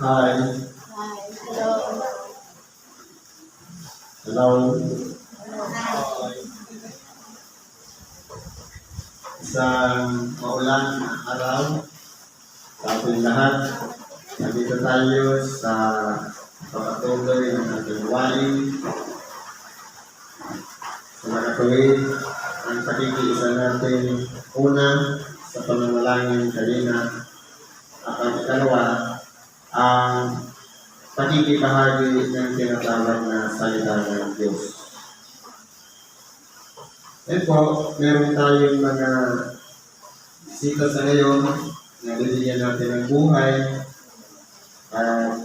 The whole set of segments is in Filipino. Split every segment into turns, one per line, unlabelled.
Hi.
Hi. Hello.
Hello.
Hi.
Isang maulan na araw sa ating lahat. Nandito tayo sa pagpatuloy ng ating gawain sa mga tuwid. Ang pakikiisa natin una sa pananalangin kanina at ang ikalawa ang pakikibahagi ng tinatawag na salita ng Diyos. Yan po, meron tayong mga bisita sa ngayon na bibigyan natin ng buhay at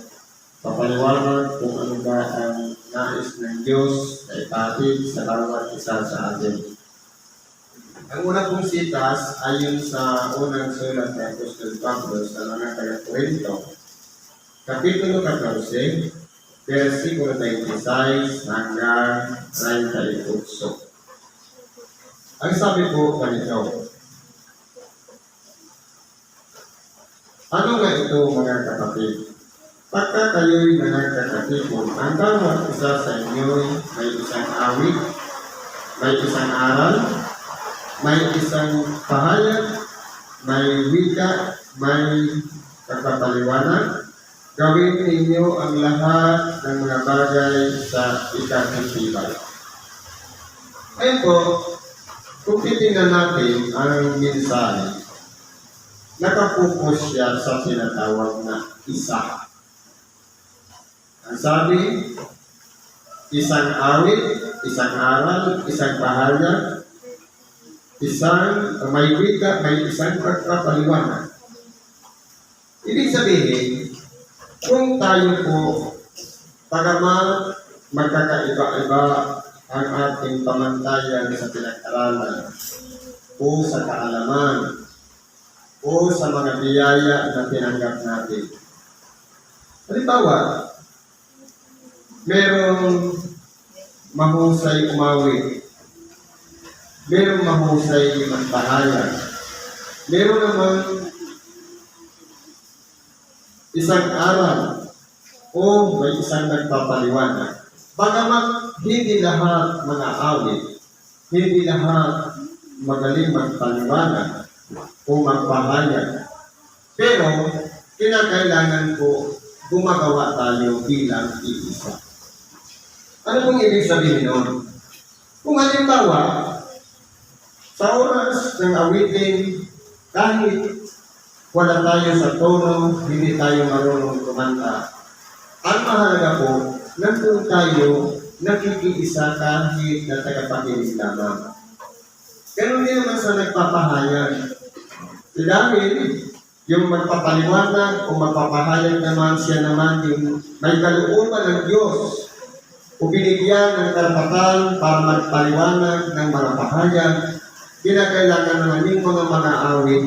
papaliwanag kung ano ba ang nais ng Diyos na ipatid sa bawat isa sa atin. Ang unang pong sitas ayon sa unang sulat ng Apostol Pablo sa mga taga-Korinto, Kapitulo 14, versikulo 26 hanggang 38. Ang sabi po ganito, ano nga ito mga kapatid? Pagka kayo'y nagkakatipon, ang bawat isa sa inyo'y may isang awit, may isang aral, may isang pahayag, may wika, may pagpapaliwanag. Gawin ninyo ang lahat ng mga bagay sa ikatitibay. Ayun po, kung titingnan natin ang mensahe, nakapokus siya sa tinatawag na isa. Ang sabi, isang awit, isang aral, isang pahayag, isang may wika, may isang pagpapaliwanag. Ibig sabihin, kung tayo po, pagamat magkakaiba-iba ang ating pamantayan sa pinag-aralan o sa kaalaman o sa mga biyaya na tinanggap natin. Halimbawa, merong mahusay umawit, merong mahusay magpahayag, meron naman isang aral o may isang nagpapaliwanag. Bagamat hindi lahat mga awit, hindi lahat magaling magpaliwanag o magpahayag, pero kinakailangan po gumagawa tayo bilang iisa. Ano pong ibig sabihin nun? Kung halimbawa, sa oras ng awitin, kahit wala tayo sa tono, hindi tayo marunong kumanta, ang mahalaga po, nandun tayo nakikiisa kahit na tagapakinig lamang. Ganun din naman sa nagpapahayag. Dahil yung magpapaliwanag o magpapahayag naman siya naman yung may kalooban ng Diyos o binigyan ng karapatan para magpaliwanag ng mga pahayag, kinakailangan naman yung mga awit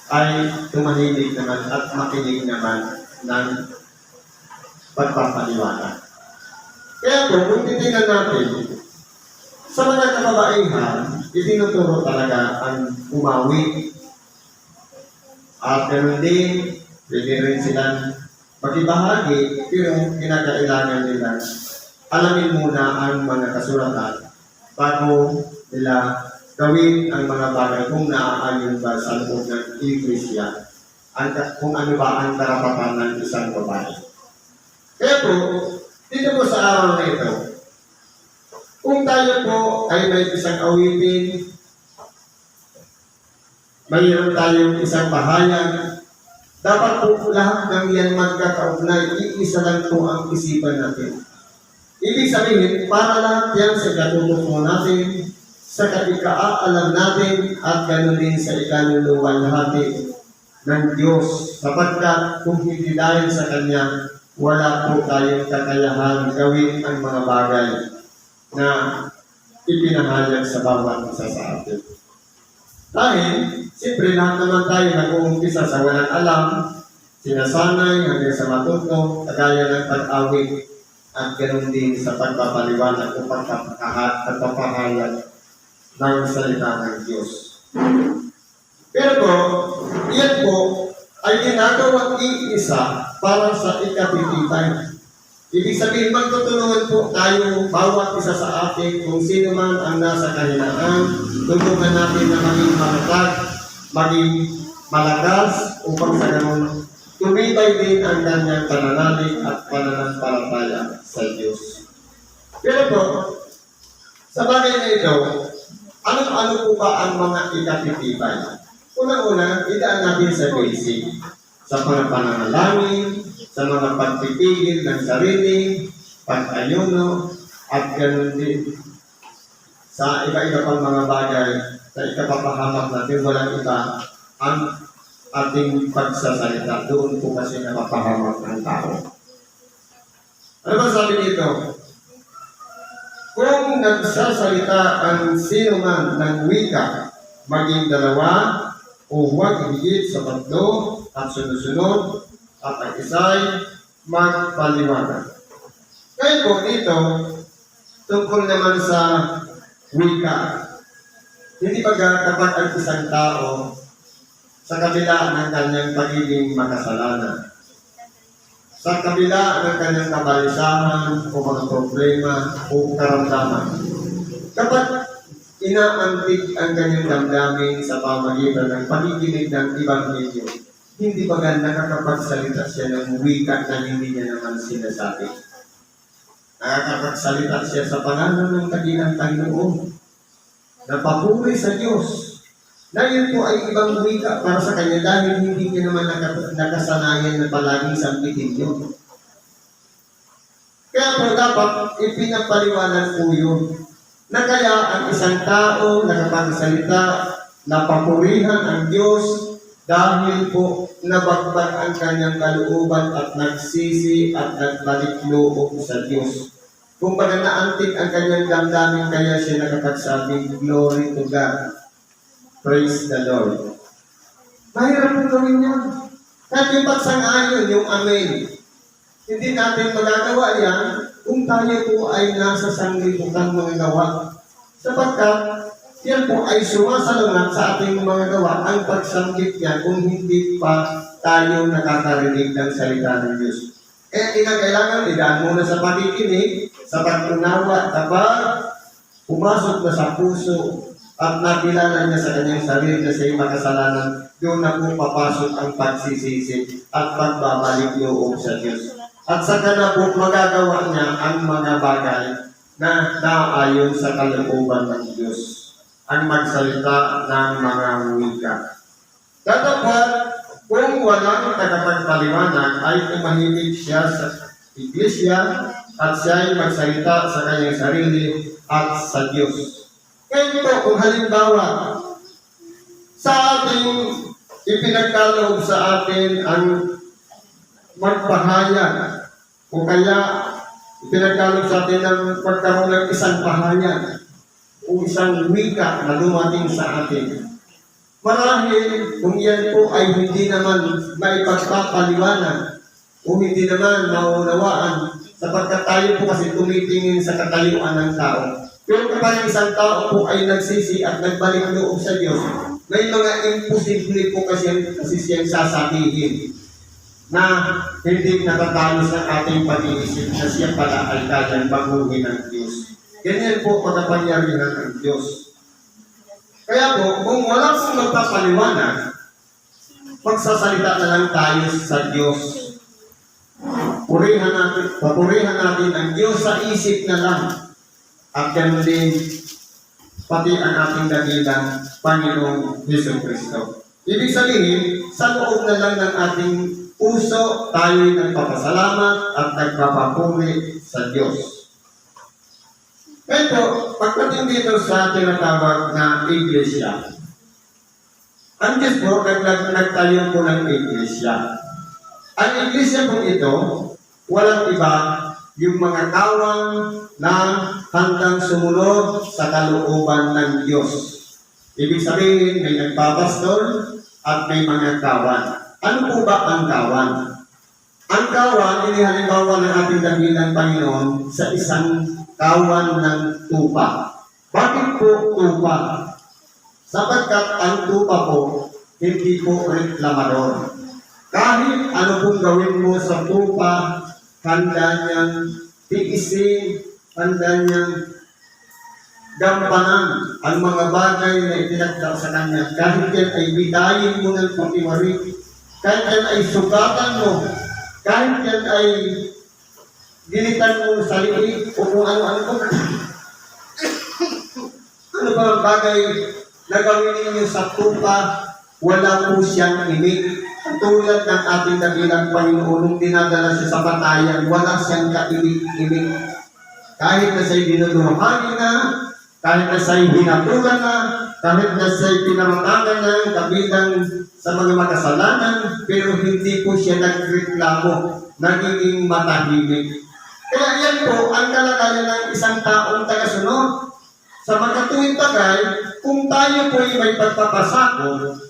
ay tumahimik naman at makinig naman ng pagpapaliwanag. Kaya po, kung titingnan natin, sa mga kababaihan, itinuturo talaga ang umawi. At ganoon din, pwede rin silang magibahagi, pero kinakailangan nila alamin muna ang mga kasulatan bago nila gawin ang mga bagay kung naaayon ba sa loob ng Iglesia, kung ano ba ang karapatan ng isang babae. Kaya po, dito po sa araw na ito, kung tayo po ay may isang awitin, mayroon tayong isang pahayag, dapat po lahat ng yan magkakaugnay, iisa lang po ang isipan natin. Ibig sabihin, para lahat yan sa katutuko natin, sa katikaalam natin, at ganoon din sa ikaluluwa natin ng Diyos. Sapagkat kung hindi dahil sa Kanya, wala po tayong kakayahan gawin ang mga bagay na ipinahayag sa bawat isa sa atin. Dahil, siyempre lahat naman tayo nag-uumpisa sa walang alam, sinasanay hanggang sa matuto, kagaya ng pag-awit, at ganoon din sa pagpapaliwanag o pagpapahayag ng salita ng Diyos. Pero po, iyan po ay ginagawang iisa para sa ikatitibay. Ibig sabihin, magtutulungan po tayo, bawat isa sa atin, kung sino man ang nasa kahinaan, tulungan natin na maging matatag, maging malakas, upang sa ganun, tumibay din ang kanyang pananalig at pananampalataya sa Diyos. Pero po, sa bagay na ito, ano po ba ang mga ikatitibay? Unang-una, idaan natin sa basic, sa pananalangin, sa mga pagpipigil ng sarili, pag-ayuno, at ganoon din sa iba-iba pang mga bagay na ikapapahamak natin, walang iba ang ating pagsasalita. Doon po kasi napapahamak ng tao. Ano ba sabi dito? Kung nagsasalita ang sino man ng wika, maging dalawa o huwag higit sa 3 at sunod-sunod, at ang isa'y magpaliwanag. Ngayon po dito, tungkol naman sa wika, hindi ba kapag ang isang tao sa kabila ng kanyang pagiging makasalanan, sa kabila ng kanyang kabalisahan o mga problema o karamdaman, kapag inaantig ang kanyang damdamin sa pamagitan ng pakikinig ng Ebanghelyo, hindi ba nakakapagsalita siya ng wika na hindi niya naman sinasabi? Nakakapagsalita siya sa pangalan ng kagilang Panginoon, napapuri sa Diyos, na yun po ay ibang wika para sa kanya dahil hindi niya naman nakasanayan na palaging sampitin yun. Kaya po dapat ipinapaliwanag po yun, na kaya ang isang tao nakapagsalita, napapurihan ang Diyos, dahil po nabagbag ang kanyang kalooban at nagsisi at nagbalik loob sa Diyos. Kung baga naantig ang kanyang damdamin, kaya siya nakapagsabing, Glory to God. Praise the Lord. Mahirap po gawin yan. Kahit yung pagsang-ayon, yung amen. Hindi natin magagawa yan kung tayo po ay nasa sanglibutan mga gawa. Sapagkat yan po ay sumasalungat sa ating mga gawa ang pagsamgit niya kung hindi pa tayo nakakarinig ng salita ng Diyos. Kaya kinakailangan idaan muna sa pakikinig, sa pag-unawa, kapag pumasok na sa puso at nakilala niya sa kanyang sarili na siya'y makasalanan, doon na po papasok ang pagsisisi at pagbabalik loob sa Diyos. At saka na po magagawa niya ang mga bagay na naayon sa kalooban ng Diyos, ang magsalita ng mga wika. Dapat kung walang tagapagpaliwanag ay tumahimik siya sa iglesia at siya ay magsalita sa kanyang sarili at sa Diyos. Kaya po, kung halimbawa, sa ating ipinagkaloob sa atin ang magpahayag o kaya ipinagkaloob sa atin ang pagkaroon ng isang pahayag o isang wika na dumating sa atin. Marahil kung yan po ay hindi naman maipagpapaliwanag o hindi naman maunawaan sapagkat tayo po kasi tumitingin sa katayuan ng tao. Pero kapag isang tao po ay nagsisi at nagbalik loob sa Diyos, may mga imposible po kasi siyang sasabihin na hindi natatalos ng ating pag-iisip na siya pala ay kayang baguhin ng Diyos. Ganyan po pagkapangyarihan ng Diyos. Kaya po, kung wala pong magpapaliwanag, magsasalita na lang tayo sa Diyos. Papurihan natin ang Diyos sa isip na lang. At ganoon din, pati ang ating dakilang Panginoong Jesucristo. Ibig sabihin, sa loob na lang ng ating puso, tayo'y nagpapasalamat at nagpapapuri sa Diyos. Pero, pagdating dito sa tinatawag na iglesia, ang Diyos po, nagtayo po ng iglesia. Ang iglesia po ito, walang iba, yung mga kawang na handang sumunod sa kalooban ng Diyos. Ibig sabihin, may nagpapastor at may mga kawan. Ano po ba ang kawan? Ang kawan, inihalimbawa ng ating dakilang Panginoon sa isang kawan ng tupa. Bakit po tupa? Sapagkat ang tupa po, hindi po reklamador. Kahit ano pong gawin mo sa tupa, handa niyang tiisin, handa niyang gampanan ang mga bagay na itinagda sa kanya. Kahit yan ay bidayin mo ng patiwari, kahit yan ay sugatan mo, kahit yan ay gilitan mo sa liig o kung ano-ano po. Ano ba ang bagay na gawin ninyo sa tupa, wala po siyang imig. Tulad ng ating dakilang Panginoon, nung dinadala siya sa patayan, wala siyang kaimig-imig. Kahit na siya'y dinudurhangin na, kahit na siya'y hinatulan na, kahit na siya'y pinamatangan na, kabilang sa mga makasalanan, pero hindi po siya nagreklamo, nagiging matahimik. Kaya yan po ang kalagayan ng isang taong tagasunod. Sa magkatuwing tagay, kung tayo po ay may pagpapasakot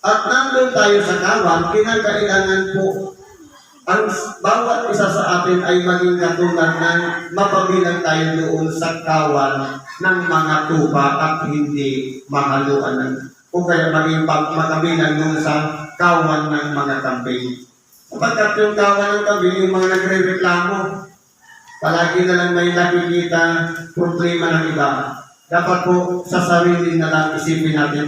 at nandun tayo sa kawan, kinakailangan po ang bawat isa sa atin ay maging katulad ng mapabilang tayo doon sa kawan ng mga tupa at hindi mahaluan ng o kaya maging makabilang doon sa kawan ng mga kambing. Sapagkat yung kawan ng kambing, yung mga nagre-reklamo, palagi na lang may nakikita problema ng iba. Dapat po sa sarili na lang isipin natin,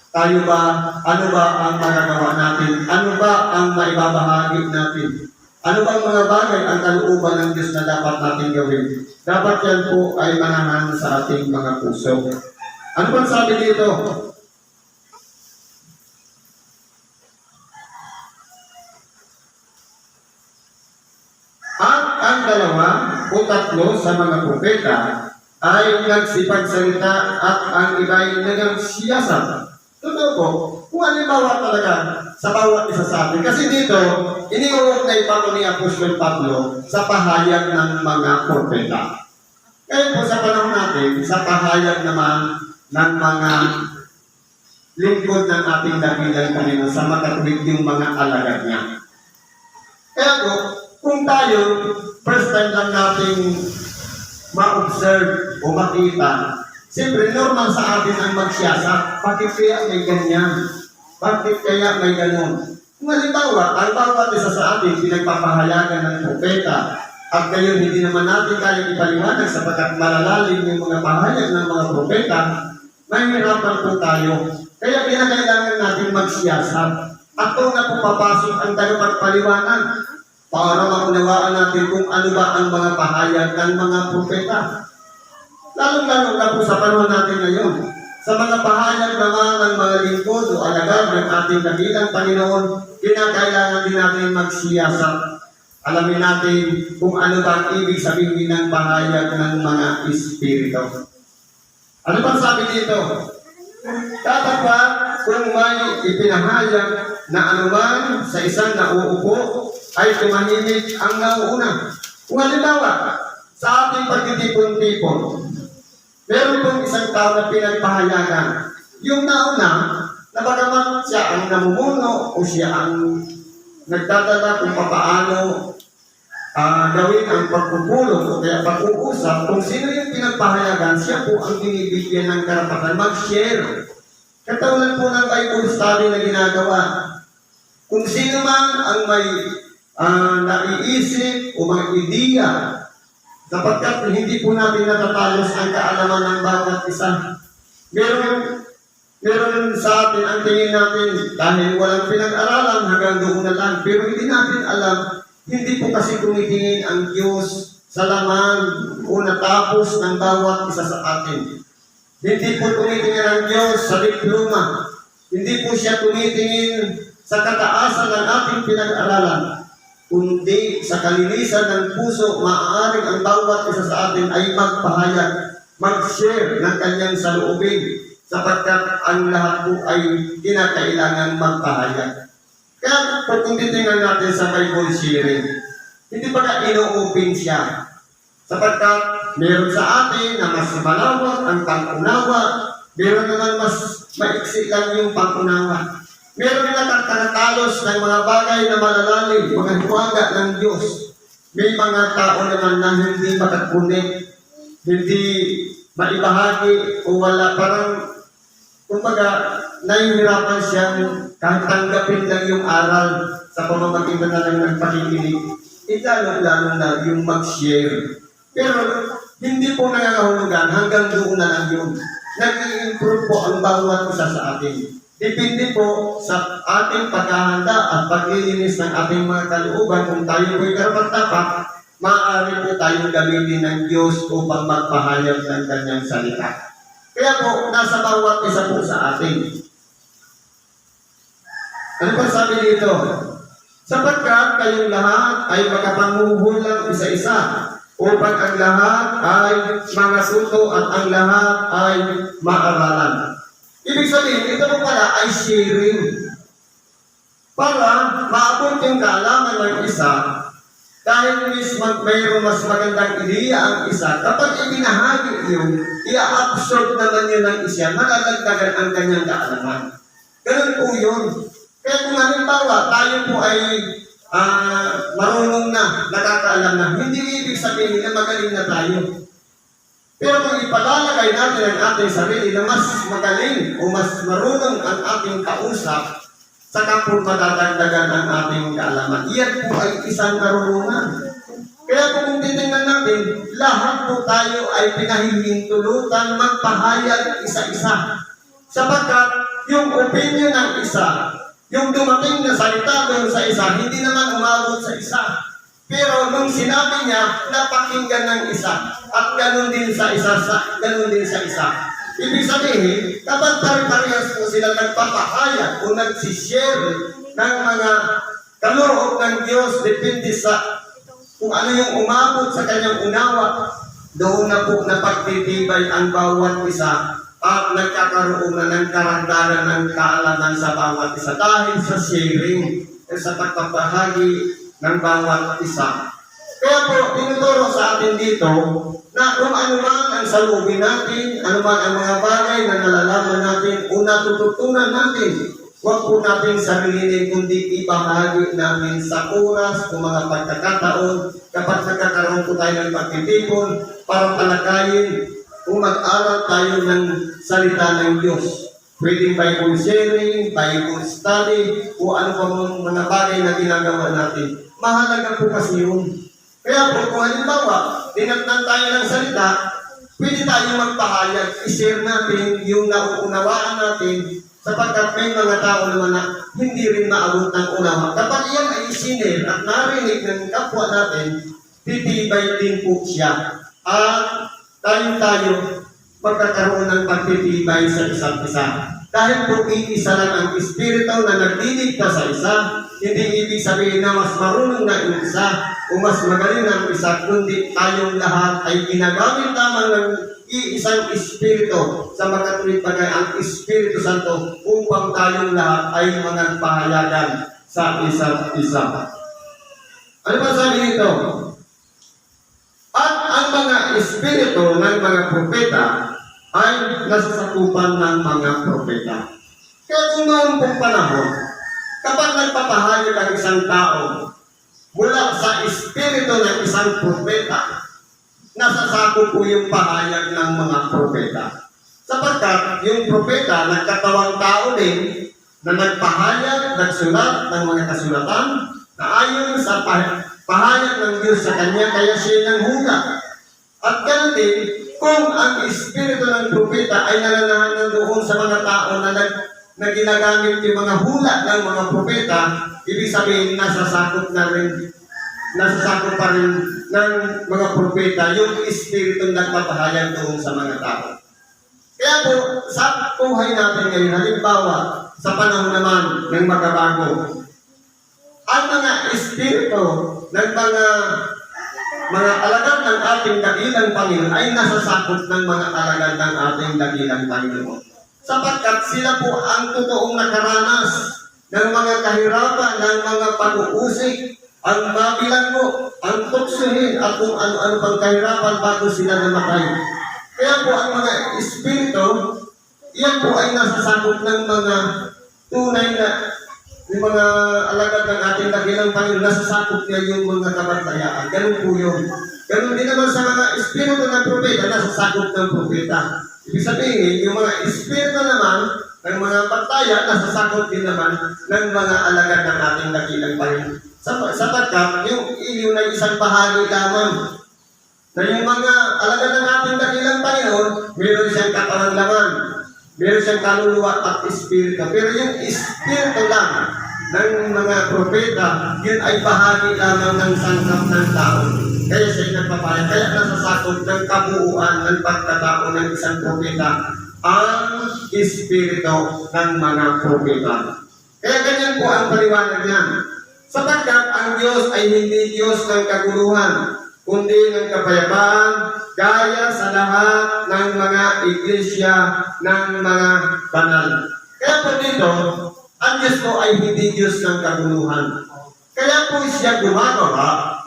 tayo ba, ano ba ang magagawa natin? Ano ba ang maibabahagi natin? Ano ba ang mga bagay ang kalooban ng Diyos na dapat natin gawin? Dapat yan po ay manahan sa ating mga puso. Ano bang sabi dito? At ang dalawa o tatlo sa mga propeta ay nagsipagsalita at ang iba ay nagsiyasat. Totoo po, kung halimbawa talaga sa bawat isa sa atin. Kasi dito, iniuugnay pa ito ni Apostol Pablo sa pahayag ng mga propeta. Kaya po sa panahon natin, sa pahayag naman ng mga lingkod ng ating dakilang Panginoon sa makatuwid yung mga alagad niya. Kaya po, kung tayo, first time lang nating ma-observe o makita, siyempre normal sa atin ang magsiyasat. Bakit kaya may ganyan? Bakit kaya may ganon? Kung halimbawa, ang bawat isa sa atin pinagpapahayagan ng propeta at ngayon hindi naman natin kaya ipaliwanag sapagkat malalalim yung mga pahayag ng mga propeta, mahihirapan po tayo. Kaya kinakailangan natin magsiyasat. At doon na po papasok ang tagapagpaliwanag para maunawaan natin kung ano ba ang mga pahayag ng mga propeta. Lalong-lalo na po sa panahon natin ngayon. Sa mga pahayag naman ng mga lingkod o alagad ng ating dakilang Panginoon, kinakailangan din natin magsiyasat. Alamin natin kung ano ba ang ibig sabihin ng pahayag ng mga espiritu. Ano bang sabi dito? Dapat kung may ipinahayag na anuman sa isang nauupo, ay tumahimik ang nauuna. Kung halimbawa, sa ating pagtitipon-tipon, meron pong isang tao na pinagpahayagan. Yung nauna, na bagamat siya ang namumuno o siya ang nagdadala kung paano gawin ang pagpupulong o kaya pag-uusap, kung sino yung pinagpahayagan, siya po ang binibigyan ng karapatan mag-share. Katulad po ng Bible study na ginagawa. Kung sino man ang may naiisip o mga ideya, sapagkat hindi po natin natatalos ang kaalaman ng bawat isa. Meron sa atin ang tingin natin dahil walang pinag-aralan hanggang doon na lang. Pero hindi natin alam, hindi po kasi tumitingin ang Diyos sa laman o natapos ng bawat isa sa atin. Hindi po tumitingin ang Diyos sa diploma. Hindi po siya tumitingin sa kataasan ng ating pinag-aralan. Kundi sa kalinisan ng puso, maaaring ang bawat isa sa atin ay magpahayag, mag-share ng kanyang saloobin, sapagkat ang lahat po ay kinakailangan magpahayag. Kaya kung titingnan natin sa Bible sharing, hindi pa na ino-open siya, sapagkat meron sa atin na mas malawak ang pang-unawa, meron naman mas maiksi lang yung pang-unawa. Meron na nakatalos ng mga bagay na malalalim, mga hiwaga ng Diyos. May mga tao naman na hindi makakunik, hindi maibahagi o wala, parang kumbaga nahihirapan siyang kahit tanggapin lang yung aral sa pamamagitan na lang ng pakikinig, lalo na yung mag-share. Pero hindi po nangangahulugan, hanggang doon na lang yun. Nag-i-improve po ang bawat isa sa atin. Depende po sa ating paghahanda at paglilinis ng ating mga kalooban. Kung tayo po'y karapat-dapat, maaari po tayong gamitin ng Diyos upang magpahayag ng kanyang salita. Kaya po, nasa bawat isa po sa atin. Ano pa sabi dito? Sapagkat kayong lahat ay makapanguhulang isa-isa, upang ang lahat ay mga suto at ang lahat ay maaralan. Ibig sabihin, ito po pala ay sharing. Para maabot yung kaalaman ng isa, dahil mayroong mas magandang ideya ang isa, kapag ibinahagi yun, i-absorb naman yun ng isa, malalagdagan ang kanyang kaalaman. Ganun po yun. Kaya kung halimbawa, tayo po ay marunong na, nakakaalam na, hindi ibig sabihin na magaling na tayo. Pero kung ipalalagay natin ang ating sarili na mas magaling o mas marunong ang ating kausap, saka po madadagdagan ang ating kaalaman. Iyan po ay isang karunungan. Kaya kung titingnan natin, lahat po tayo ay pinahihintulutan magpahayag isa-isa. Sapagkat yung opinion ng isa, yung dumating na salita doon sa isa, hindi naman umabot sa isa. Pero nung sinabi niya, napakinggan ng isa. At ganun din sa isa, ganun din sa isa. Ibig sabihin, kapag pare-parehas po sila nagpapahayag o nagsishare ng mga kaloob ng Diyos, depende sa kung ano yung umabot sa kanyang unawa, doon na po napagtitibay ang bawat isa at nagkakaroon na ng karagdagan ng kaalaman sa bawat isa dahil sa sharing sa pagpapahagi ng bawat isa. Kaya po, tinuturo sa atin dito na kung ano man ang salubin natin, ano man ang mga bagay na nalalaman natin o natututunan natin, huwag po natin sabihin kundi ibahagi namin sa oras o mga pagkakataon kapag nagkakaroon po tayo ng pagtitipon para palakayin kung mag-aral tayo ng salita ng Diyos. Pwedeng Bible sharing, Bible study, o ano pa mga bagay na ginagawa natin. Mahalaga po kasi yun. Kaya po, kung halimbawa, dinatnan tayo ng salita, pwede tayo magpahayag, i-share natin yung nauunawaan natin, sapagkat may mga tao naman na hindi rin maabot ng unawa. Kapag yan ay isinir at narinig ng kapwa natin, titibay din po siya. At tayo magkakaroon ng pagtitibay sa isa't isa. Dahil po iisa lang ang Espiritu na nagdidikta sa isa, hindi ibig sabihin na mas marunong na yung isa o mas magaling na ang isa, kundi tayong lahat ay ginagamit lamang ng iisang Espiritu sa makatuwid bagay ang Espiritu Santo upang tayong lahat ay managpahayagan sa isa't isa. Ano ba sabi nito? At ang mga espiritu ng mga propeta ay nasasakupan ng mga propeta. Kaya kung noong pong panahon, kapag nagpapahayag ang isang tao mula sa espiritu ng isang propeta, nasasako po yung pahayag ng mga propeta. Sapagkat yung propeta, nagkatawang tao din na nagpahayag, nagsulat ng mga kasulatan na ayon sa pahayag ng Diyos sa kanya, kaya siya ng hula. At ganun din, kung ang espiritu ng propeta ay nananahan doon sa mga tao na ginagamit yung mga hula ng mga propeta, ibig sabihin, nasasakop pa rin ng mga propeta yung espiritu nagpapahayag doon sa mga tao. Kaya po, sa buhay natin ngayon, halimbawa, sa panahon naman ng magbabago, ang mga espiritu ng mga alagad ng ating dakilang Panginoon ay nasasakop ng mga alagad ng ating dakilang Panginoon. Sapagkat sila po ang totoong nakaranas ng mga kahirapan, ng mga pag-uusik, ang mabilanggo, ang tuksuhin, at kung ano-ano pang kahirapan bago sila namatay. Kaya po ang mga espiritu, iyan po ay nasasakop ng mga tunay na yung mga alagad ng ating dakilang Panginoon, nasasakop niya yung mga kamatayaan. Ganun po yun. Ganun din naman sa mga espiritu ng propeta, nasasakop ng propeta. Ibig sabihin, yung mga espiritu naman na ng mga pataya, nasasakop din naman ng mga alagad ng ating dakilang Panginoon. Sapagkat yung iliw na isang bahagi lamang na yung mga alagad ng ating dakilang Panginoon, meron siyang katawan laman, meron siyang kaluluwa at espiritu. Pero yung espiritu lang ng mga propeta, yun ay bahagi lamang ng sangkap ng tao. Kaya siya nagpapayag, kaya nasasakop ng kabuuan ng pagkatao ng isang propeta ang espiritu ng mga propeta. Kaya ganyan po ang paliwanag niya. Sapagkat ang Diyos ay hindi Diyos ng kaguluhan, kundi ng kapayapaan, gaya sa lahat ng mga iglesia ng mga banal. Kaya po dito, ang Diyos po ay hindi Diyos ng kaguluhan. Kaya po siya gumagawa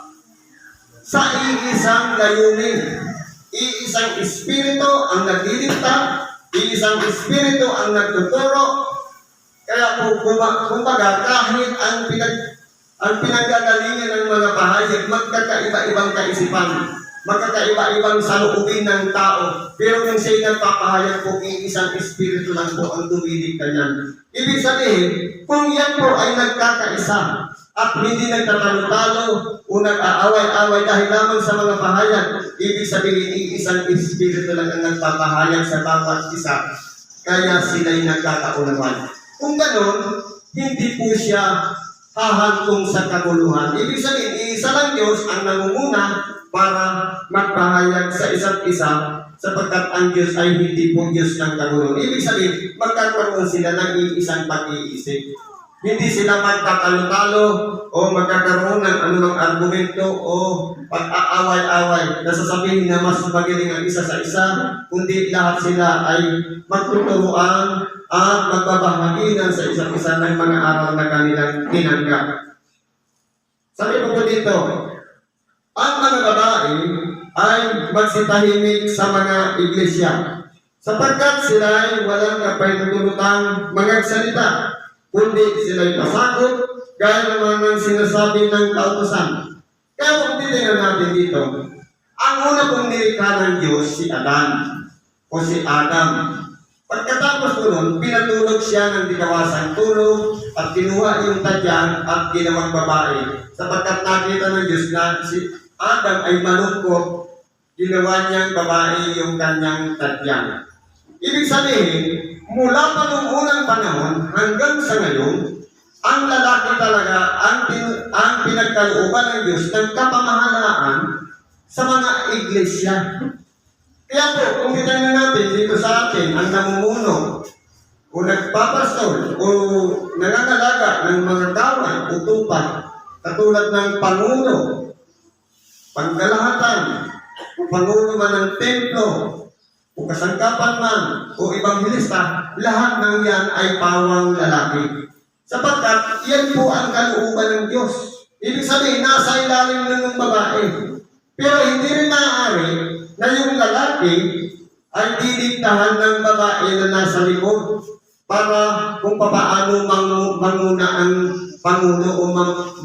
sa iisang layunin. Iisang espiritu ang nagliligtas, iisang espiritu ang nagtuturo. Kaya po, kumbaga, kahit ang pinanggagalingan ng mga pahayag, magkakaiba-ibang kaisipan, magkakaiba-ibang saloobin ng tao. Pero kung siya'y nagpapahayag po, isang espiritu lang po ang tumilig kanyan. Ibig sabihin, kung yan po ay nagkakaisa at hindi nagtatalo-talo o nag-aaway-away dahil lamang sa mga pahayag, ibig sabihin, isang espiritu lang ang nagpapahayag sa bawat isa. Kaya sila'y nagkakaunawan. Kung ganon, hindi po siya hahantong sa kaguluhan. Ibig sabihin, isa lang Diyos ang nangunguna para magpahayag sa isa't isa sapagkat ang Diyos ay hindi po Diyos ng kaguluhan. Ibig sabihin, magkakaroon sila ng isang pag-iisip. Hindi sila magtatalo-talo o magkakaroon ng anumang argumento o pag-aaway-away na sasabihin na mas magaling ang isa sa isa, kundi lahat sila ay magtuturuan at magbabahaginan sa isa't isa ng mga aral na kanilang tinanggap. Sabi ko po dito, ang mga babae ay magsitahimik sa mga iglesia sapagkat sila ay walang kapahintulutang magagsalita, kundi sila'y pasakot gaya naman ng sinasabi ng kautusan. Kaya kung titingnan natin dito, ang una pong nilikha ng Diyos si Adan o si Adam. Pagkatapos ko nun, pinatulog siya ng dikawasang tulog at kinuha yung tadyan at ginawang babae. Sapagkat nakita ng Diyos na si Adam ay malungkot, ginawa niyang babae yung kanyang tadyan. Ibig sabihin, mula pa noong unang panahon hanggang sa ngayon, ang lalaki talaga ang pinagkalooban ng Diyos ng kapamahalaan sa mga iglesia. Kaya po, kung titignan natin dito sa atin, ang namumuno o nagpapastol o nangangalaga ng mga kawan o tupan, katulad ng Pangulo, Pangkalahatan, Pangulo man ng templo, o kasangkapan man, o ebanghelista, lahat ng yan ay pawang lalaki. Sapagkat yan po ang kalooban ng Diyos. Ibig sabihin, nasa ilalim lang ng babae. Pero hindi rin maaari na yung lalaki ay diniktahan ng babae na nasa likod para kung paano manguna ang Pangulo o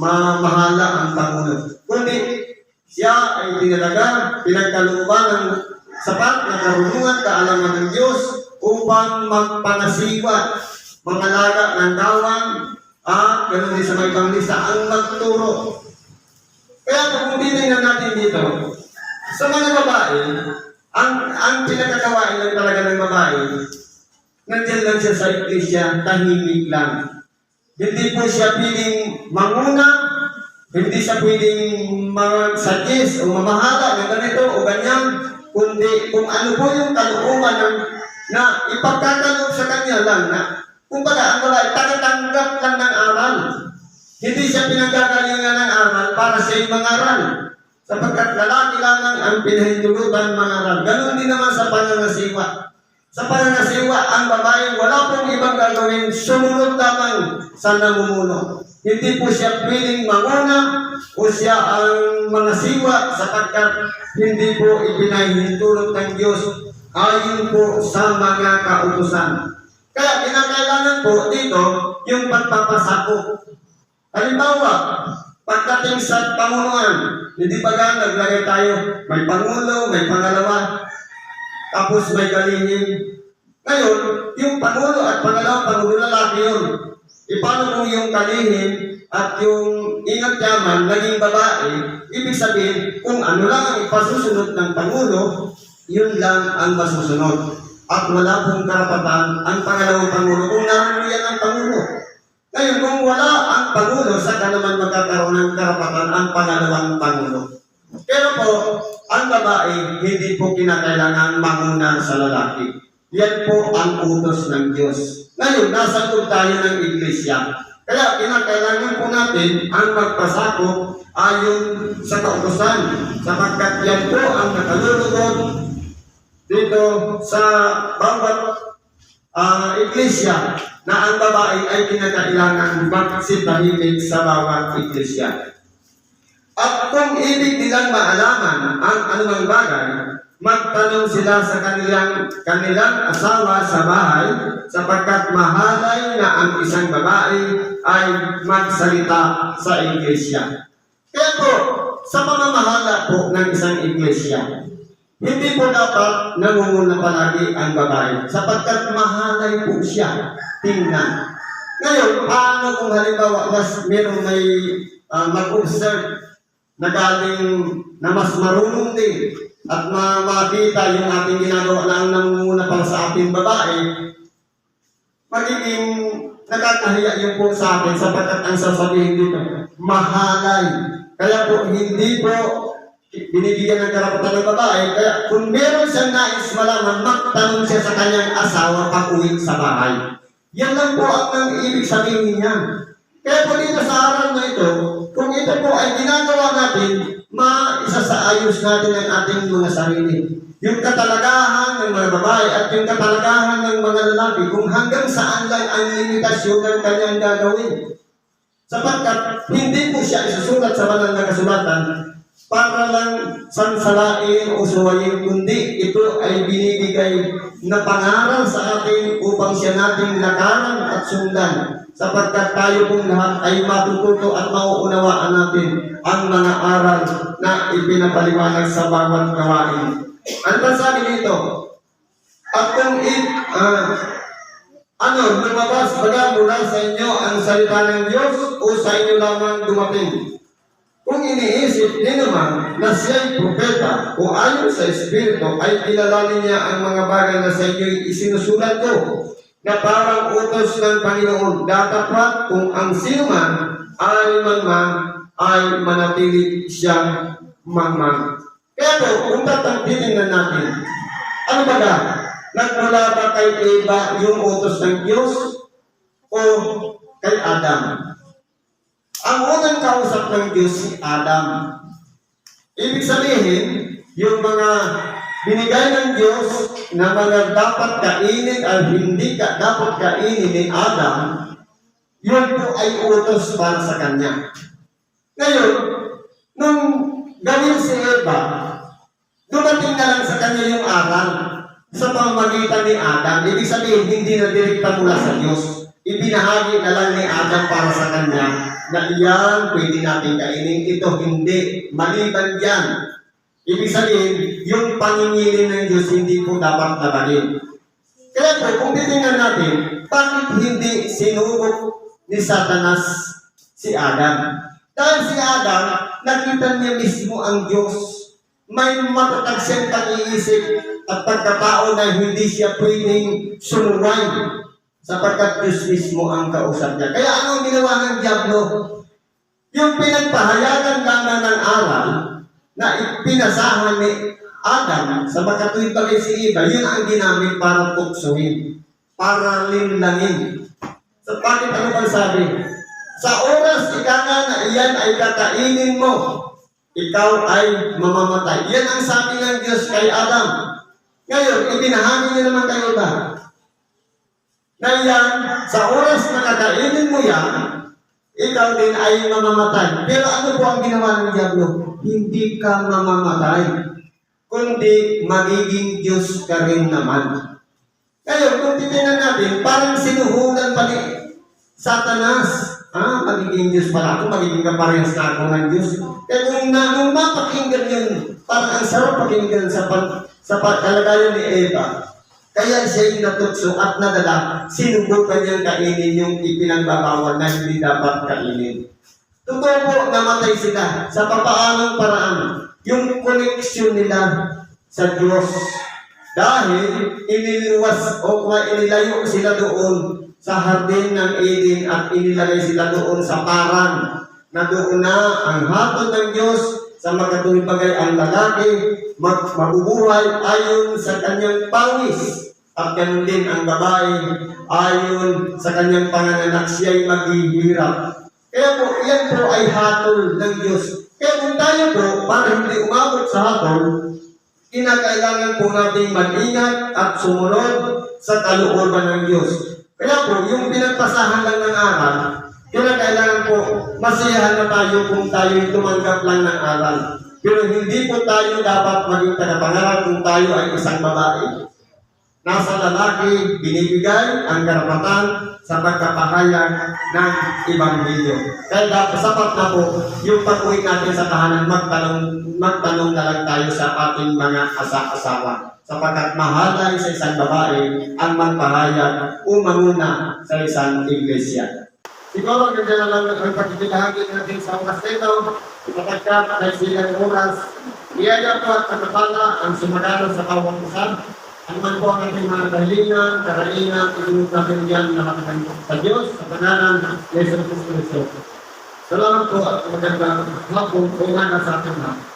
mamahala ang Pangulo. Kundi siya ay tinalaga, pinagkalooban ng sapat na karunungan, kaalaman ng Diyos upang magpanasiwa, mangalaga ng kawan, at ganoon din sa mga ibang lista ang magturo. Kaya kung titingnan natin dito, sa mga babae, ang pinagkakawain lang talaga ng babae, nandiyan lang siya sa iglesia, tahimik lang. Hindi po siya piling manguna, hindi siya pwedeng mag-suggest o mamahala ng ganito o ganyan, kundi kung ano po yung kalooban na ipagkakaloob sa kanya lang na kumbaga ang wala, tagatanggap lang ng aral. Hindi siya pinanggagalingan ng aral para siya'y mangaral. Sapagkat lalaki lamang ang pinahintulutan mangaral. Ganon din naman sa pangangasiwa. Sa pangangasiwa, ang babae wala pong ibang gagawin, sumunod lamang sa namumuno. Hindi po siya pwedeng manguna o siya ang mangasiwa sapagkat hindi po ipinahintulot ng Diyos ayon po sa mga kautusan. Kaya kinakailangan po dito yung pagpapasakop. Halimbawa, pagdating sa pamunuan, hindi ba naglagay tayo, may pangulo, may pangalawa, tapos may kalihim. Ngayon, yung pangulo at pangalawang pangulo lalaki yun. Paano kung yung kalihim at yung ingat yaman naging babae, ibig sabihin, kung ano lang ang ipasusunod ng pangulo, yun lang ang masusunod. At wala pong karapatan ang pangalawang pangulo kung naroon yan ang pangulo. Ngayon, kung wala ang pangulo, saka naman magkakaroon ng karapatan ang pangalawang pangulo. Pero po, ang babae, hindi po kinakailangan manguna sa lalaki. Yan po ang utos ng Diyos. Ngayon, nasa loob tayo ng iglesia. Kaya kinakailangan po natin ang magpasakop ayon sa kautosan. Sapagkat yan po ang nakalulugod dito sa bawat iglesia na ang babae ay kinakailangan magsitahimik sa bawat iglesia. At kung ibig nilang maalaman ang anumang bagay, magtanong sila sa kanilang asawa sa bahay, sapagkat mahalay na ang isang babae ay magsalita sa iglesia. Kaya po, sa pamamahala po ng isang iglesia, hindi po dapat nangunguna palagi ang babae, sapagkat mahalay po siya tingnan. Ngayon, paano kung halimbawa merong may mag-observe na galing na mas marunong din at makita yung ating ginagawa lang nangunguna para sa ating babae, magiging nakakahiya yung po sa atin sapagkat ang sasabihin dito, mahalay. Kaya po, hindi po binibigyan ng karapatan ng babae. Kaya kung meron siyang nais malaman, magtanong siya sa kanyang asawa pag uwi sa bahay. Yan lang po ang ibig sabihin niya. Kaya po dito sa araw na ito, kung ito po ay ginagawa natin, maisasaayos natin ang ating mga sarili. Yung katalagahan ng mga babae at yung katalagahan ng mga lalaki, kung hanggang saan lang ang limitasyon ng kanyang gagawin. Sapagkat hindi po siya isusulat sa banal na kasulatan para lang sansalain o suwayin, kundi ito ay binibigay na pangaral sa atin upang siya nating lakaran at sundan. Sapagkat tayo pong lahat ay matututo at mauunawaan natin ang mga aral na ipinapaliwanag sa bawat gawain. Ano ba sabi dito? At kung lumabas baga mula sa inyo ang salita ng Diyos o sa inyo lamang dumating? Kung iniisip niyo naman na siya'y propeta o ayon sa Espiritu ay kilalanin niya ang mga bagay na sa inyo'y isinusulat ko na parang utos ng Panginoon, datapat kung ang sino man ay manatili siyang mangmang. Kaya po, kung tatangkitin na natin, ano ba na? Nagmula ba kay Eva yung utos ng Diyos o kay Adam? Ang unang kausap ng Diyos si Adam. Ibig sabihin, yung mga binigay ng Diyos na mga dapat kainin at hindi dapat kainin ni Adam, yun po ay utos para sa kanya. Ngayon, nung gawin si Eva, dumating na lang sa kanya yung aral sa pamamagitan ni Adam. Ibig sabihin, hindi na direkta mula sa Diyos. Ibinahagi na lang ni Adam para sa kanya na iyan pwede natin kainin, ito hindi, maliban yan. Ibig sabihin, yung pangingilin ng Diyos hindi po dapat labanin. Kaya po, kung titingnan natin, bakit hindi sinubok ni Satanas si Adam? Dahil si Adam, nakita niya mismo ang Diyos. May matatag siyang pag-iisip at pagkatao na hindi siya pwedeng sumuway sapagkat Diyos mismo ang kausap niya. Kaya ano ang ginawa ng Diablo? Yung pinagpahayagan lamang ng aral na ipinasahan ni Adam sa makatuwid bagay si Eva, yun ang ginamit para tuksuhin, para linlangin. So, bakit ano bang sabi? Sa oras ikanga na iyan ay kakainin mo, ikaw ay mamamatay. Yan ang sabi ng Diyos kay Adam. Ngayon, ibinahagi niya naman kay Eva na yan, sa oras na kakainin mo yan, ikaw din ay mamamatay. Pero ano po ang ginawa ng Diablo? Hindi ka mamamatay, kundi magiging Diyos ka rin naman. Ngayon, kung titignan natin, parang sinuhulan pa ni Satanas. Magiging Diyos pala ako, magiging kaparehas na ako ng Diyos. Kaya nung mapakinggan yun, parang ang sarap pakinggan sa kalagayan ni Eva. Kaya siya yung natukso at nadala, sinubukan niyang kainin yung ipinagbabawal na hindi dapat kainin. Totoo po, namatay sila sa papaanong paraan. Yung koneksyon nila sa Diyos. Dahil iniluwas o inilayo sila doon sa hardin ng Eden at inilagay sila doon sa parang na doon na ang hatod ng Diyos sa magkatuwing bagay ang lalaki mabubuhay ayon sa kanyang pawis at ganun din ang babae ayon sa kanyang panganganak siya'y maghihirap. Kaya po, yan po ay hatol ng Diyos. Kaya kung tayo po, para hindi umabot sa hatol, kinakailangan po nating mag-ingat at sumunod sa kalooban ng Diyos. Kaya po, yung pinagpasahan lang ng aral, kinakailangan po, masiyahan na tayo kung tayo tumanggap lang ng aral. Pero hindi po tayo dapat maging tagapangarap kung tayo ay isang babae. Nasa lalaki, binibigay ang karapatan sa pagkapahayag ng Ebanghelyo. Kaya dapat sapat na po yung pag-uwi natin sa tahanan, magtanong na lang tayo sa ating mga asawa. Sapagkat mahalay sa isang babae ang magpahayag o manguna sa isang iglesia. Siguro nandiyan na lang ang pagkikilahagi natin sa oras nito, sapagkat ay silang oras, iyaya po at pagkapala ang sumagana sa bawang isa. Ano man po ang ating mga kahilingan, karaingan, itinut natin yan na makakain sa Diyos, sa pangalan ng Jesus Cristo. Salamat po at magandang hapon o umaga sa ating lahat.